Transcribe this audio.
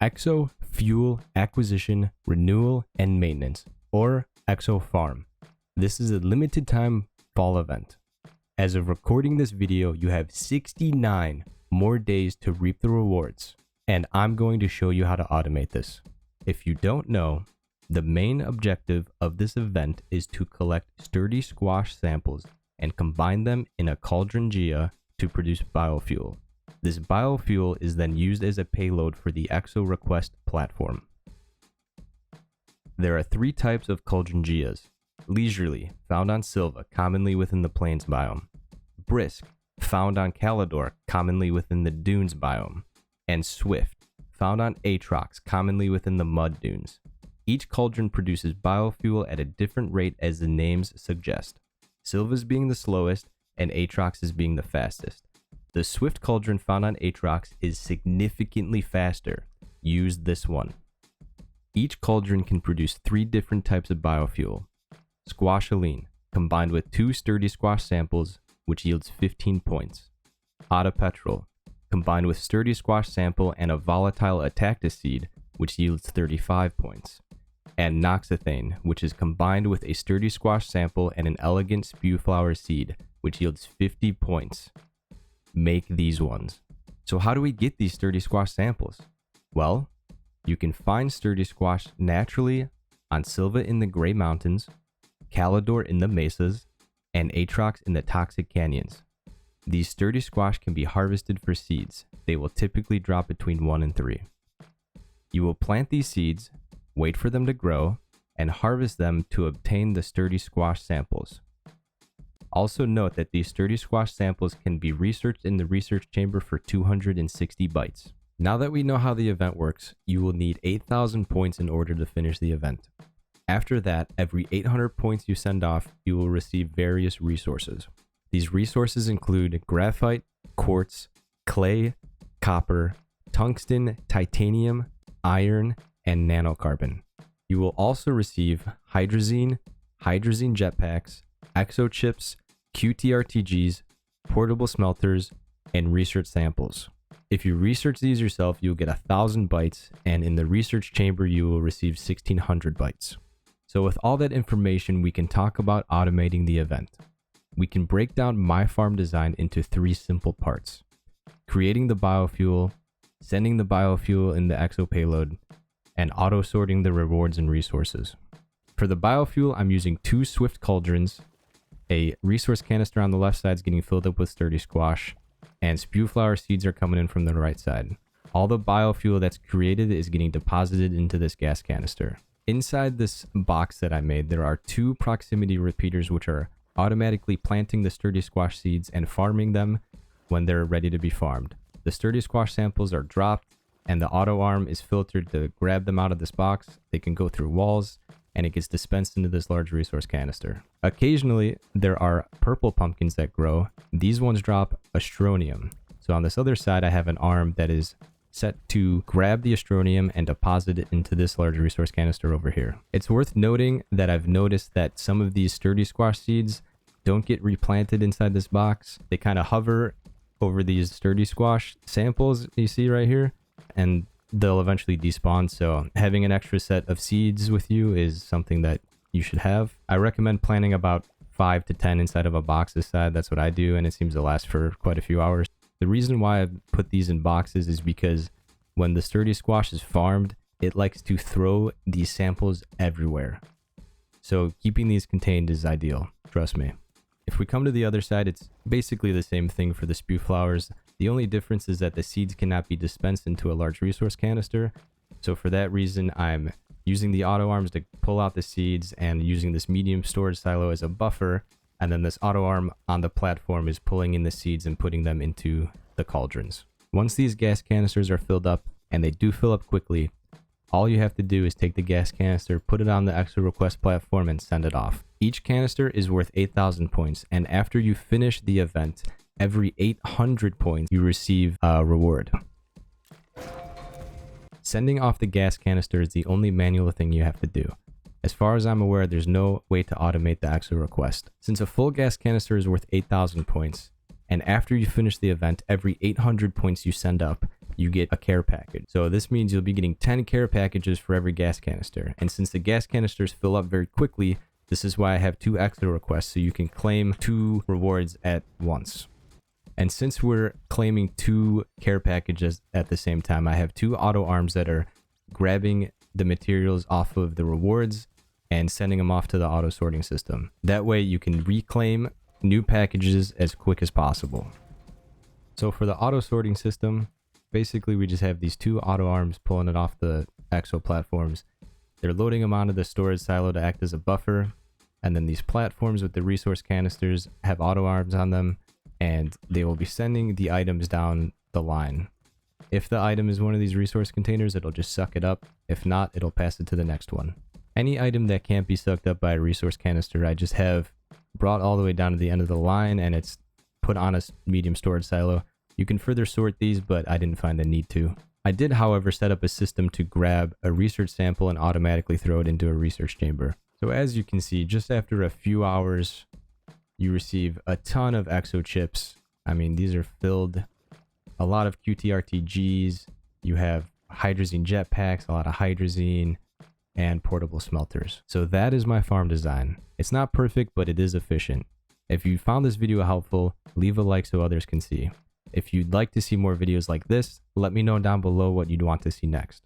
EXO Fuel Acquisition, Renewal, and Maintenance, or EXO F.A.R.M. This is a limited time fall event. As of recording this video, you have 69 more days to reap the rewards, and I'm going to show you how to automate this. If you don't know, the main objective of this event is to collect sturdy squash samples and combine them in a cauldron Gia to produce biofuel. This biofuel is then used as a payload for the EXO request platform. There are three types of cauldron Gias: leisurely, found on Silva, commonly within the plains biome; brisk, found on Calidor, commonly within the dunes biome; and swift, found on Aatrox, commonly within the mud dunes. Each cauldron produces biofuel at a different rate, as the names suggest, Silva's being the slowest and Aatrox's being the fastest. The swift cauldron found on Aatrox is significantly faster. Use this one. Each cauldron can produce three different types of biofuel: squashaline, combined with 2 sturdy squash samples, which yields 15 points; autopetrol, combined with sturdy squash sample and a volatile attactus seed, which yields 35 points; and noxethane, which is combined with a sturdy squash sample and an elegant spew flower seed, which yields 50 points. Make these ones. So how do we get these sturdy squash samples? Well, you can find sturdy squash naturally on Silva in the Gray Mountains, Calidor in the mesas, and Aatrox in the toxic canyons. These sturdy squash can be harvested for seeds. They will typically drop between 1 and 3. You will plant these seeds, wait for them to grow, and harvest them to obtain the sturdy squash samples. Also note that these sturdy squash samples can be researched in the research chamber for 260 bytes. Now that we know how the event works, you will need 8,000 points in order to finish the event. After that, every 800 points you send off, you will receive various resources. These resources include graphite, quartz, clay, copper, tungsten, titanium, iron, and nanocarbon. You will also receive hydrazine, hydrazine jetpacks, EXO chips, QTRTGs, portable smelters, and research samples. If you research these yourself, you'll get 1,000 bytes, and in the research chamber, you will receive 1,600 bytes. So with all that information, we can talk about automating the event. We can break down my farm design into 3 simple parts: creating the biofuel, sending the biofuel in the EXO payload, and auto-sorting the rewards and resources. For the biofuel, I'm using 2 swift cauldrons, a resource canister on the left side is getting filled up with sturdy squash, and spew flower seeds are coming in from the right side. All the biofuel that's created is getting deposited into this gas canister. Inside this box that I made, there are 2 proximity repeaters which are automatically planting the sturdy squash seeds and farming them when they're ready to be farmed. The sturdy squash samples are dropped, and the auto arm is filtered to grab them out of this box. They can go through walls, and it gets dispensed into this large resource canister. Occasionally, there are purple pumpkins that grow. These ones drop astronium. So on this other side, I have an arm that is set to grab the astronium and deposit it into this large resource canister over here. It's worth noting that I've noticed that some of these sturdy squash seeds don't get replanted inside this box. They kind of hover over these sturdy squash samples you see right here, and they'll eventually despawn. So having an extra set of seeds with you is something that you should have. I recommend planting about 5 to 10 inside of a box this size. That's what I do, and it seems to last for quite a few hours. The reason why I put these in boxes is because when the sturdy squash is farmed, it likes to throw these samples everywhere. So keeping these contained is ideal, trust me. If we come to the other side, it's basically the same thing for the spew flowers. The only difference is that the seeds cannot be dispensed into a large resource canister. So for that reason, I'm using the auto arms to pull out the seeds and using this medium storage silo as a buffer. And then this auto arm on the platform is pulling in the seeds and putting them into the cauldrons. Once these gas canisters are filled up, and they do fill up quickly, all you have to do is take the gas canister, put it on the EXO request platform, and send it off. Each canister is worth 8,000 points, and after you finish the event, every 800 points you receive a reward. Sending off the gas canister is the only manual thing you have to do. As far as I'm aware, there's no way to automate the EXO request. Since a full gas canister is worth 8,000 points, and after you finish the event, every 800 points you send up you get a care package. So this means you'll be getting 10 care packages for every gas canister. And since the gas canisters fill up very quickly, this is why I have 2 EXO requests, so you can claim 2 rewards at once. And since we're claiming 2 care packages at the same time, I have 2 auto arms that are grabbing the materials off of the rewards and sending them off to the auto sorting system. That way you can reclaim new packages as quick as possible. So for the auto sorting system, basically we just have these 2 auto arms pulling it off the EXO platforms. They're loading them onto the storage silo to act as a buffer. And then these platforms with the resource canisters have auto arms on them, and they will be sending the items down the line. If the item is one of these resource containers, it'll just suck it up. If not, it'll pass it to the next one. Any item that can't be sucked up by a resource canister, I just have brought all the way down to the end of the line, and it's put on a medium storage silo. You can further sort these, but I didn't find the need to. I did, however, set up a system to grab a research sample and automatically throw it into a research chamber. So as you can see, just after a few hours, you receive a ton of EXO chips. I mean, these are filled. A lot of QTRTGs. You have hydrazine jetpacks, a lot of hydrazine, and portable smelters. So that is my farm design. It's not perfect, but it is efficient. If you found this video helpful, leave a like so others can see. If you'd like to see more videos like this, let me know down below what you'd want to see next.